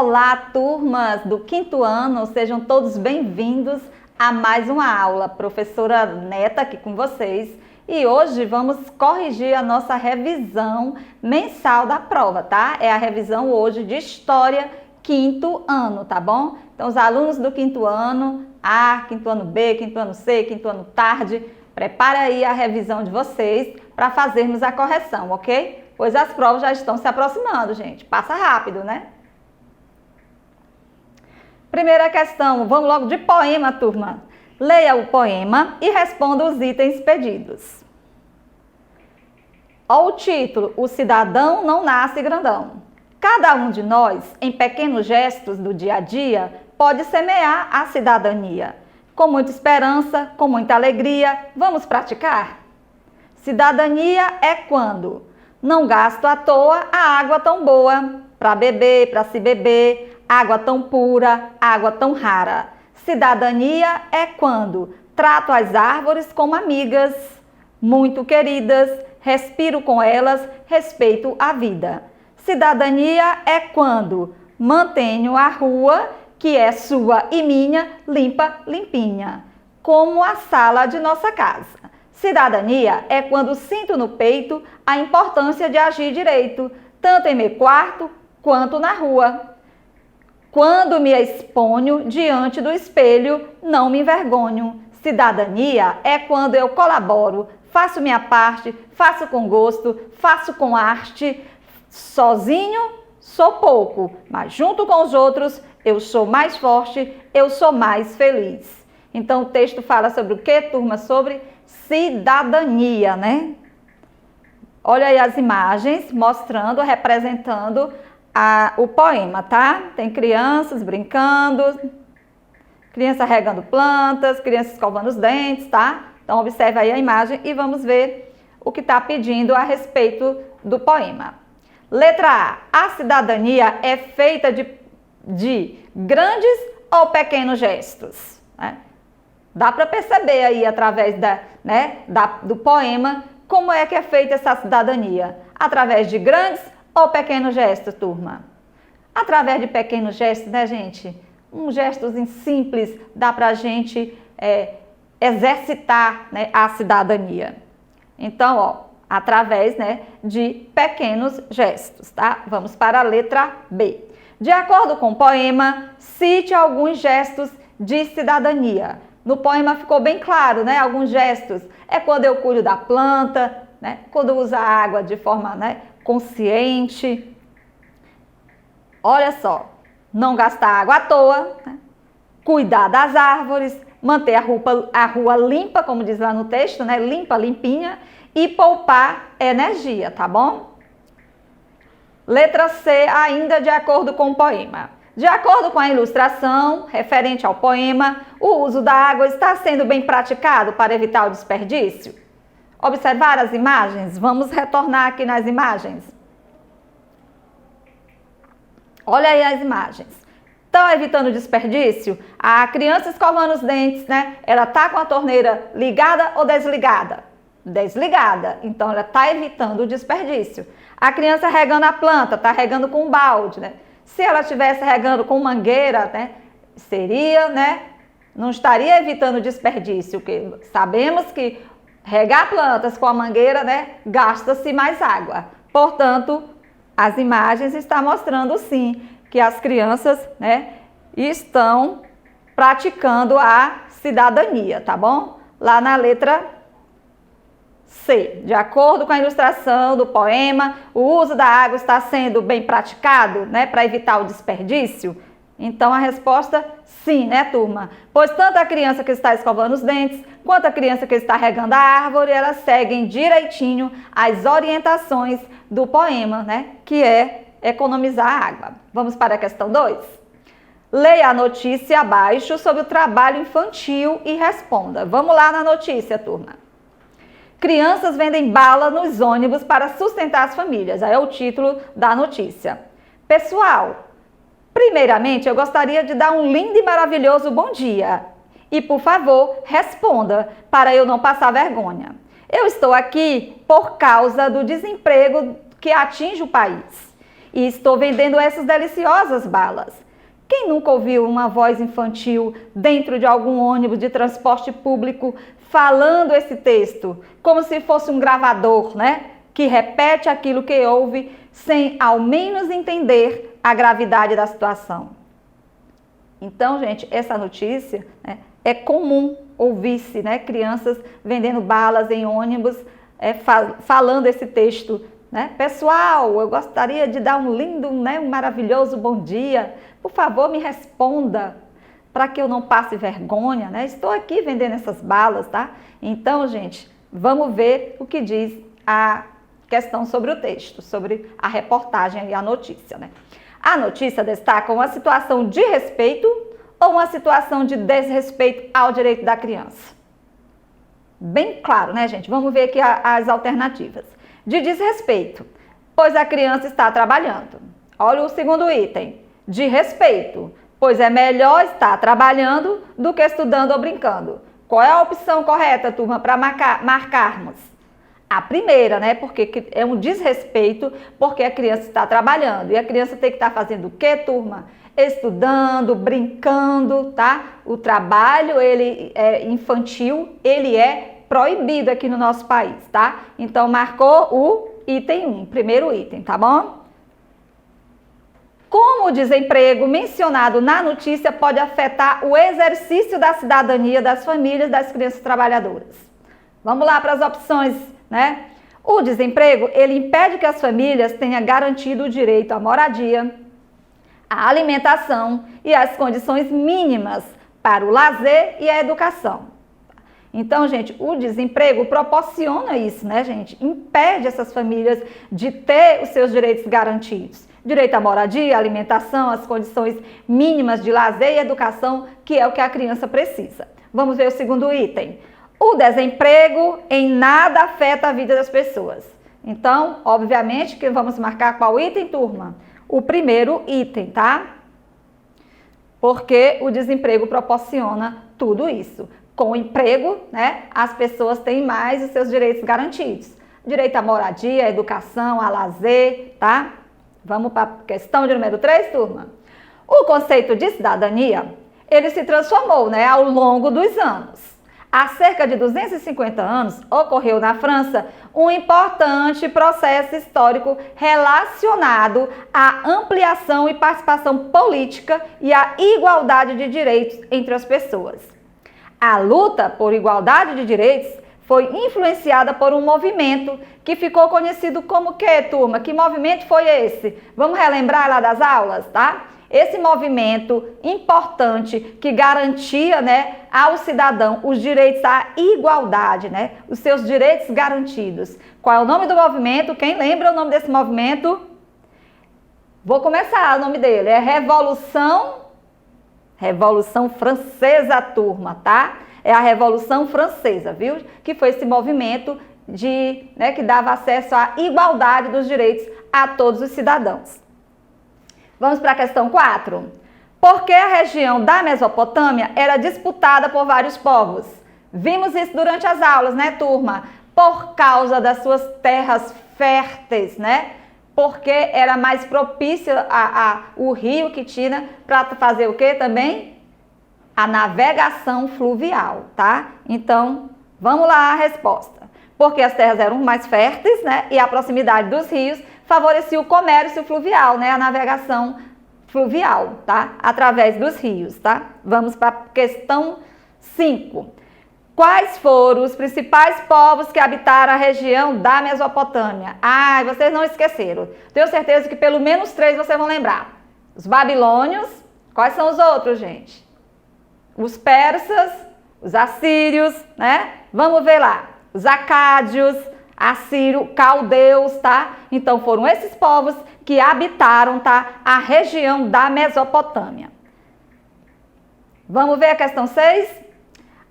Olá, turmas do quinto ano, sejam todos bem-vindos a mais uma aula. Professora Neta aqui com vocês e hoje vamos corrigir a nossa revisão mensal da prova, tá? É a revisão hoje de História quinto ano, tá bom? Então, os alunos do quinto ano A, quinto ano B, quinto ano C, quinto ano tarde, prepara aí a revisão de vocês para fazermos a correção, ok? Pois as provas já estão se aproximando, gente. Passa rápido, né? Primeira questão, vamos logo de poema, turma. Leia o poema e responda os itens pedidos. Olha o título, O Cidadão Não Nasce Grandão. Cada um de nós, em pequenos gestos do dia a dia, pode semear a cidadania. Com muita esperança, com muita alegria, vamos praticar? Cidadania é quando não gasto à toa a água tão boa, para beber, para se beber, água tão pura, água tão rara. Cidadania é quando trato as árvores como amigas, muito queridas, respiro com elas, respeito a vida. Cidadania é quando mantenho a rua, que é sua e minha, limpa, limpinha, como a sala de nossa casa. Cidadania é quando sinto no peito a importância de agir direito, tanto em meu quarto quanto na rua. Quando me exponho diante do espelho, não me envergonho. Cidadania é quando eu colaboro, faço minha parte, faço com gosto, faço com arte. Sozinho, sou pouco, mas junto com os outros, eu sou mais forte, eu sou mais feliz. Então, o texto fala sobre o que, turma? Sobre cidadania, né? Olha aí as imagens mostrando, representando o poema, tá? Tem crianças brincando, criança regando plantas, crianças escovando os dentes, tá? Então, observe aí a imagem e vamos ver o que está pedindo a respeito do poema. Letra A. A cidadania é feita de grandes ou pequenos gestos, né? Dá para perceber aí através do poema como é que é feita essa cidadania. Através de grandes ou pequenos gestos, turma? Através de pequenos gestos, né, gente? Um gesto simples dá para a gente exercitar, né, a cidadania. Então, ó, através, né, de pequenos gestos, tá? Vamos para a letra B. De acordo com o poema, cite alguns gestos de cidadania. No poema ficou bem claro, né? Alguns gestos. É quando eu cuido da planta, né? Quando uso a água de forma, né, consciente. Olha só, não gastar água à toa, né? Cuidar das árvores, manter a rua limpa, como diz lá no texto, né? Limpa, limpinha, e poupar energia, tá bom? Letra C, ainda de acordo com o poema. De acordo com a ilustração referente ao poema, o uso da água está sendo bem praticado para evitar o desperdício? Observar as imagens? Vamos retornar aqui nas imagens. Olha aí as imagens. Estão evitando desperdício? A criança escovando os dentes, né? Ela está com a torneira ligada ou desligada? Desligada. Então, ela está evitando o desperdício. A criança regando a planta, está regando com um balde, né? Se ela estivesse regando com mangueira, né? Seria, né? Não estaria evitando desperdício, porque sabemos que regar plantas com a mangueira, né, gasta-se mais água. Portanto, as imagens estão mostrando sim que as crianças, né, estão praticando a cidadania, tá bom? Lá na letra C. De acordo com a ilustração do poema, o uso da água está sendo bem praticado, né, para evitar o desperdício? Então, a resposta, sim, né, turma? Pois tanto a criança que está escovando os dentes, quanto a criança que está regando a árvore, elas seguem direitinho as orientações do poema, né, que é economizar água. Vamos para a questão 2? Leia a notícia abaixo sobre o trabalho infantil e responda. Vamos lá na notícia, turma. Crianças vendem bala nos ônibus para sustentar as famílias. Aí é o título da notícia. Pessoal, primeiramente, eu gostaria de dar um lindo e maravilhoso bom dia. E, por favor, responda para eu não passar vergonha. Eu estou aqui por causa do desemprego que atinge o país. e estou vendendo essas deliciosas balas. Quem nunca ouviu uma voz infantil dentro de algum ônibus de transporte público falando esse texto, como se fosse um gravador, né? Que repete aquilo que ouve sem ao menos entender a gravidade da situação. Então, gente, essa notícia, né, é comum ouvir-se, né, crianças vendendo balas em ônibus, falando esse texto, né? Pessoal, eu gostaria de dar um lindo, né, um maravilhoso bom dia. Por favor, me responda para que eu não passe vergonha, né? Estou aqui vendendo essas balas, tá? Então, gente, vamos ver o que diz a questão sobre o texto, sobre a reportagem e a notícia, né? A notícia destaca uma situação de respeito ou uma situação de desrespeito ao direito da criança. Bem claro, né, gente? Vamos ver aqui as alternativas. De desrespeito, pois a criança está trabalhando. Olha o segundo item. De respeito, pois é melhor estar trabalhando do que estudando ou brincando. Qual é a opção correta, turma, para marcarmos? A primeira, né? Porque é um desrespeito, porque a criança está trabalhando. E a criança tem que estar fazendo o quê, turma? Estudando, brincando, tá? O trabalho, ele é infantil, ele é proibido aqui no nosso país, tá? Então, marcou o item 1, primeiro item, tá bom? Como o desemprego mencionado na notícia pode afetar o exercício da cidadania das famílias das crianças trabalhadoras? Vamos lá para as opções, né? O desemprego, ele impede que as famílias tenham garantido o direito à moradia, à alimentação e às condições mínimas para o lazer e a educação. Então, gente, o desemprego proporciona isso, né, gente? Impede essas famílias de ter os seus direitos garantidos. Direito à moradia, alimentação, as condições mínimas de lazer e educação, que é o que a criança precisa. Vamos ver o segundo item. O desemprego em nada afeta a vida das pessoas. Então, obviamente, que vamos marcar qual item, turma? O primeiro item, tá? Porque o desemprego proporciona tudo isso. Com o emprego, né, as pessoas têm mais os seus direitos garantidos. Direito à moradia, à educação, a lazer, tá? Vamos para a questão de número 3, turma. O conceito de cidadania, ele se transformou, né, ao longo dos anos. Há cerca de 250 anos, ocorreu na França um importante processo histórico relacionado à ampliação e participação política e à igualdade de direitos entre as pessoas. A luta por igualdade de direitos foi influenciada por um movimento que ficou conhecido como que, turma? Que movimento foi esse? Vamos relembrar lá das aulas, tá? Esse movimento importante que garantia, né, ao cidadão os direitos à igualdade, né? Os seus direitos garantidos. Qual é o nome do movimento? Quem lembra o nome desse movimento? Vou começar, o nome dele é Revolução Francesa, turma, tá? É a Revolução Francesa, viu? Que foi esse movimento que dava acesso à igualdade dos direitos a todos os cidadãos. Vamos para a questão 4. Por que a região da Mesopotâmia era disputada por vários povos? Vimos isso durante as aulas, né, turma? Por causa das suas terras férteis, né? Porque era mais propício o rio que tinha para fazer o quê também? A navegação fluvial, tá? Então, vamos lá a resposta. Porque as terras eram mais férteis, né? E a proximidade dos rios favorecia o comércio fluvial, né? A navegação fluvial, tá? Através dos rios, tá? Vamos para a questão 5. Quais foram os principais povos que habitaram a região da Mesopotâmia? Ai, vocês não esqueceram. Tenho certeza que pelo menos 3 vocês vão lembrar. Os babilônios. Quais são os outros, gente? Os persas, os assírios, né? Vamos ver lá. Os acádios, assírio, caldeus, tá? Então foram esses povos que habitaram, tá, a região da Mesopotâmia. Vamos ver a questão 6?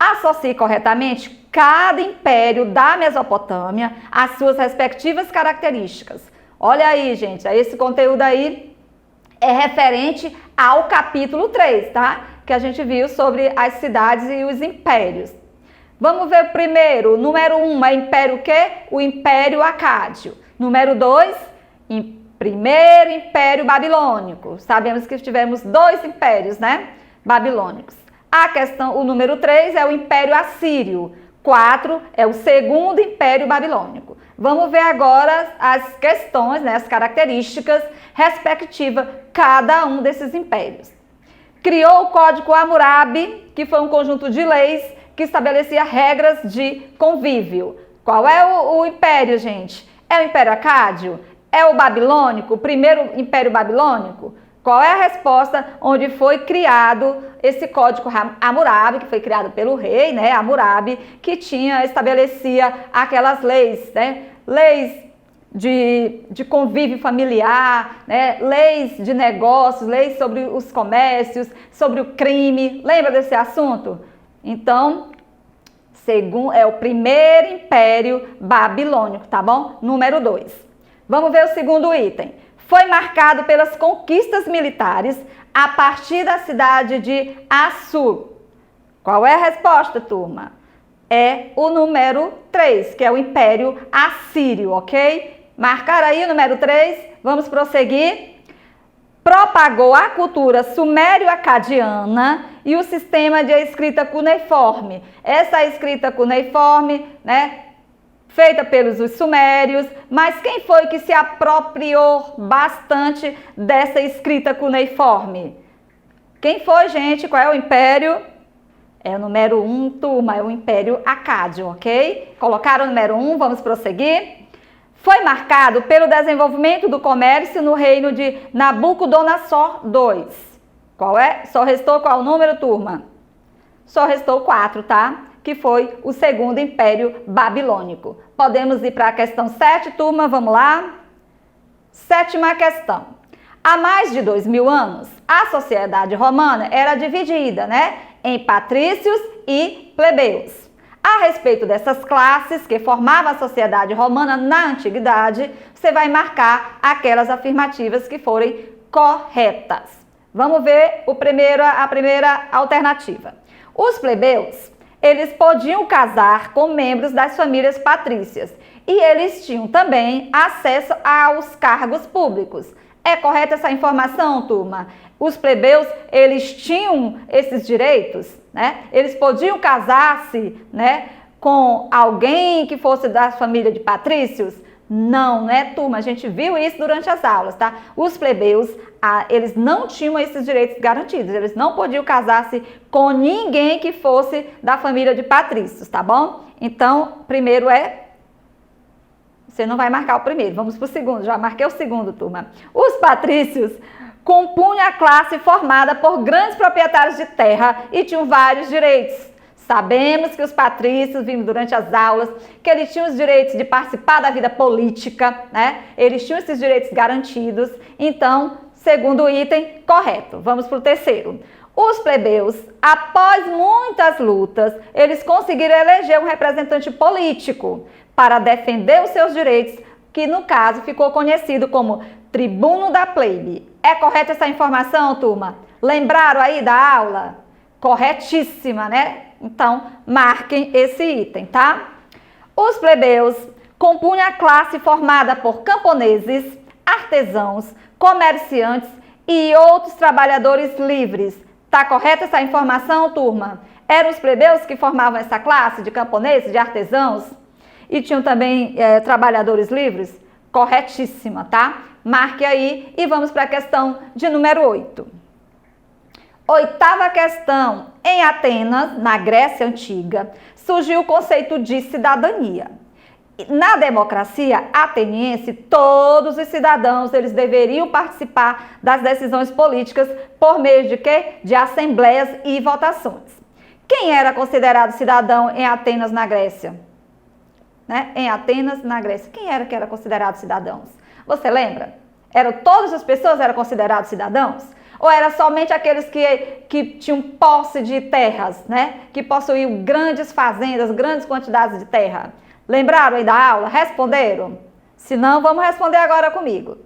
Associe corretamente cada império da Mesopotâmia às suas respectivas características. Olha aí, gente, esse conteúdo aí é referente ao capítulo 3, tá? Que a gente viu sobre as cidades e os impérios. Vamos ver primeiro, número 1 é império o quê? O Império Acádio. Número 2, Primeiro Império Babilônico. Sabemos que tivemos 2 impérios, né? Babilônicos. O número 3 é o Império Assírio. 4 é o Segundo Império Babilônico. Vamos ver agora as questões, né, as características respectivas de cada um desses impérios. Criou o Código Hammurabi, que foi um conjunto de leis que estabelecia regras de convívio. Qual é o império, gente? É o Império Acádio? É o Babilônico, o Primeiro Império Babilônico? Qual é a resposta onde foi criado esse Código Hammurabi, que foi criado pelo rei, né, Hammurabi, que estabelecia aquelas leis, né, leis de convívio familiar, né, leis de negócios, leis sobre os comércios, sobre o crime. Lembra desse assunto? Então, é o Primeiro Império Babilônico, tá bom? Número 2. Vamos ver o segundo item. Foi marcado pelas conquistas militares a partir da cidade de Assur. Qual é a resposta, turma? É o número 3, que é o Império Assírio, ok? Marcar aí o número 3, vamos prosseguir. Propagou a cultura sumério-acadiana e o sistema de escrita cuneiforme. Essa escrita cuneiforme, né, feita pelos sumérios, mas quem foi que se apropriou bastante dessa escrita cuneiforme? Quem foi, gente? Qual é o império? É o número 1, turma, é o Império Acádio, ok? Colocaram o número 1, vamos prosseguir. Foi marcado pelo desenvolvimento do comércio no reino de Nabucodonosor II. Qual é? Só restou qual número, turma? Só restou 4, tá? Que foi o Segundo Império Babilônico. Podemos ir para a questão 7, turma, vamos lá? 7ª questão. Há mais de 2000 anos, a sociedade romana era dividida, né, em patrícios e plebeus. A respeito dessas classes que formavam a sociedade romana na antiguidade, você vai marcar aquelas afirmativas que forem corretas. Vamos ver a primeira alternativa. Os plebeus, eles podiam casar com membros das famílias patrícias e eles tinham também acesso aos cargos públicos. É correta essa informação, turma? Os plebeus, eles tinham esses direitos, né? Eles podiam casar-se, né, com alguém que fosse da família de patrícios? Não, né, turma? A gente viu isso durante as aulas, tá? Os plebeus, eles não tinham esses direitos garantidos. Eles não podiam casar-se com ninguém que fosse da família de patrícios, tá bom? Então, primeiro você não vai marcar o primeiro, vamos para o segundo. Já marquei o segundo, turma. Os patrícios compunham a classe formada por grandes proprietários de terra e tinham vários direitos. Sabemos que os patrícios, vimos durante as aulas, que eles tinham os direitos de participar da vida política, né? Eles tinham esses direitos garantidos. Então, segundo item, correto. Vamos para o terceiro. Os plebeus, após muitas lutas, eles conseguiram eleger um representante político para defender os seus direitos, que no caso ficou conhecido como tribuno da plebe. É correta essa informação, turma? Lembraram aí da aula? Corretíssima, né? Então, marquem esse item, tá? Os plebeus compunham a classe formada por camponeses, artesãos, comerciantes e outros trabalhadores livres. Tá correta essa informação, turma? Eram os plebeus que formavam essa classe de camponeses, de artesãos? E tinham também trabalhadores livres? Corretíssima, tá? Marque aí e vamos para a questão de número 8. 8ª questão. Em Atenas, na Grécia Antiga, surgiu o conceito de cidadania. Na democracia ateniense, todos os cidadãos eles deveriam participar das decisões políticas por meio de quê? De assembleias e votações. Quem era considerado cidadão em Atenas, na Grécia? Né? Em Atenas, na Grécia. Quem era que era considerado cidadãos? Você lembra? Todas as pessoas eram consideradas cidadãos? Ou era somente aqueles que tinham posse de terras, né? Que possuíam grandes fazendas, grandes quantidades de terra? Lembraram aí da aula? Responderam? Se não, vamos responder agora comigo.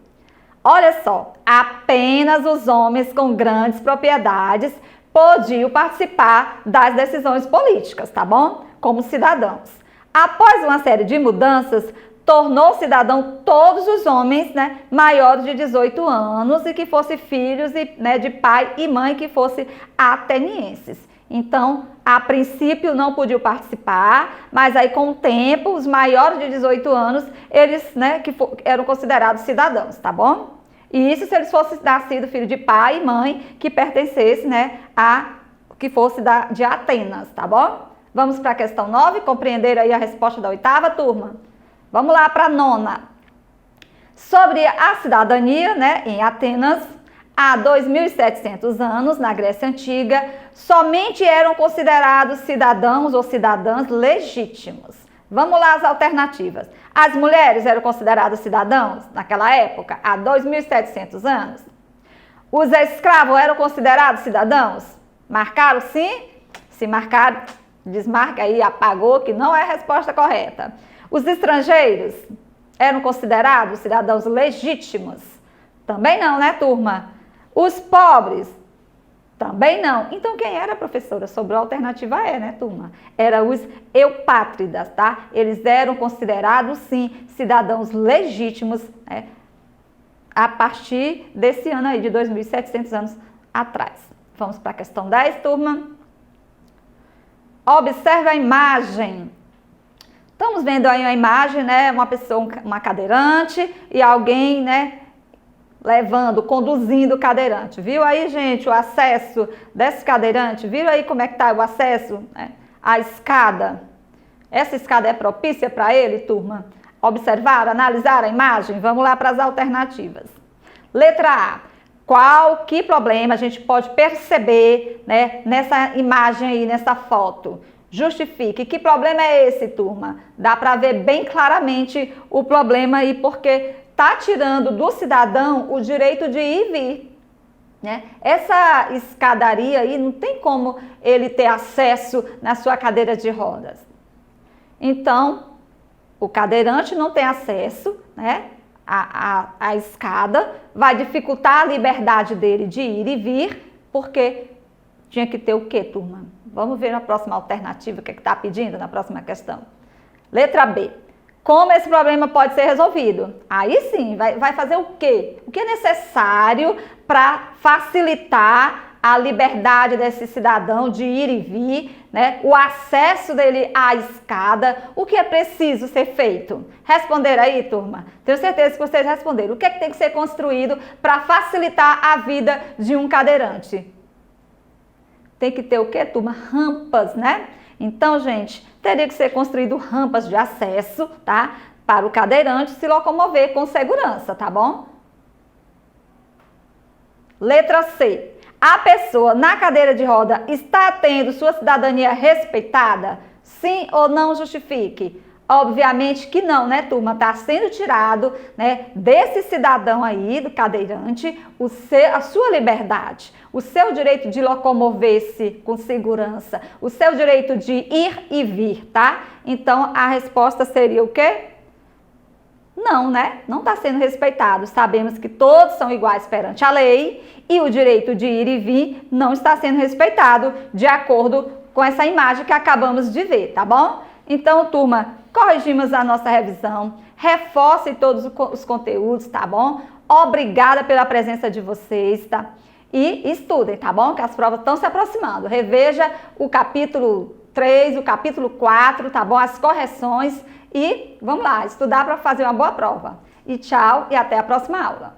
Olha só, apenas os homens com grandes propriedades podiam participar das decisões políticas, tá bom? Como cidadãos. Após uma série de mudanças, tornou cidadão todos os homens, né, maiores de 18 anos e que fossem filhos né, de pai e mãe que fossem atenienses. Então, a princípio não podiam participar, mas aí com o tempo, os maiores de 18 anos, eles, né, eram considerados cidadãos, tá bom? E isso se eles fossem nascido filho de pai e mãe que pertencesse, né, que fosse de Atenas, tá bom? Vamos para a questão 9, compreender aí a resposta da 8ª, turma? Vamos lá para a 9ª. Sobre a cidadania, né, em Atenas, há 2.700 anos, na Grécia Antiga, somente eram considerados cidadãos ou cidadãs legítimos. Vamos lá as alternativas. As mulheres eram consideradas cidadãos naquela época, há 2.700 anos. Os escravos eram considerados cidadãos? Marcaram sim? Se marcaram, desmarca aí, apagou, que não é a resposta correta. Os estrangeiros eram considerados cidadãos legítimos? Também não, né, turma? Os pobres? Também não. Então, quem era, professora? Sobrou a alternativa E, né, turma? Eram os eupátridas, tá? Eles eram considerados, sim, cidadãos legítimos, né, a partir desse ano aí, de 2.700 anos atrás. Vamos para a questão 10, turma. Observe a imagem. Estamos vendo aí a imagem, né? Uma pessoa, uma cadeirante e alguém, né? Conduzindo o cadeirante. Viu aí, gente, o acesso desse cadeirante? Viram aí como é que está o acesso, né? A escada? Essa escada é propícia para ele, turma? Observar, analisar a imagem? Vamos lá para as alternativas. Letra A. Que problema a gente pode perceber, né, nessa imagem aí, nessa foto? Justifique. Que problema é esse, turma? Dá para ver bem claramente o problema aí, porque está tirando do cidadão o direito de ir e vir, né? Essa escadaria aí não tem como ele ter acesso na sua cadeira de rodas. Então, o cadeirante não tem acesso, né, à escada, vai dificultar a liberdade dele de ir e vir, porque tinha que ter o quê, turma? Vamos ver na próxima alternativa o que está pedindo na próxima questão. Letra B. Como esse problema pode ser resolvido? Aí sim, vai fazer o quê? O que é necessário para facilitar a liberdade desse cidadão de ir e vir, né? O acesso dele à escada, o que é preciso ser feito? Responder aí, turma? Tenho certeza que vocês responderam. O que é que tem que ser construído para facilitar a vida de um cadeirante? Tem que ter o quê, turma? Rampas, né? Então, gente, teria que ser construído rampas de acesso, tá? Para o cadeirante se locomover com segurança, tá bom? Letra C. A pessoa na cadeira de roda está tendo sua cidadania respeitada? Sim ou não? Justifique. Obviamente que não, né, turma? Está sendo tirado, né, desse cidadão aí, do cadeirante, a sua liberdade, o seu direito de locomover-se com segurança, o seu direito de ir e vir, tá? Então, a resposta seria o quê? Não, né? Não está sendo respeitado. Sabemos que todos são iguais perante a lei e o direito de ir e vir não está sendo respeitado de acordo com essa imagem que acabamos de ver, tá bom? Então, turma, corrigimos a nossa revisão, reforcem todos os conteúdos, tá bom? Obrigada pela presença de vocês, tá? E estudem, tá bom? Que as provas estão se aproximando. Reveja o capítulo 3, o capítulo 4, tá bom? As correções e vamos lá, estudar para fazer uma boa prova. E tchau e até a próxima aula.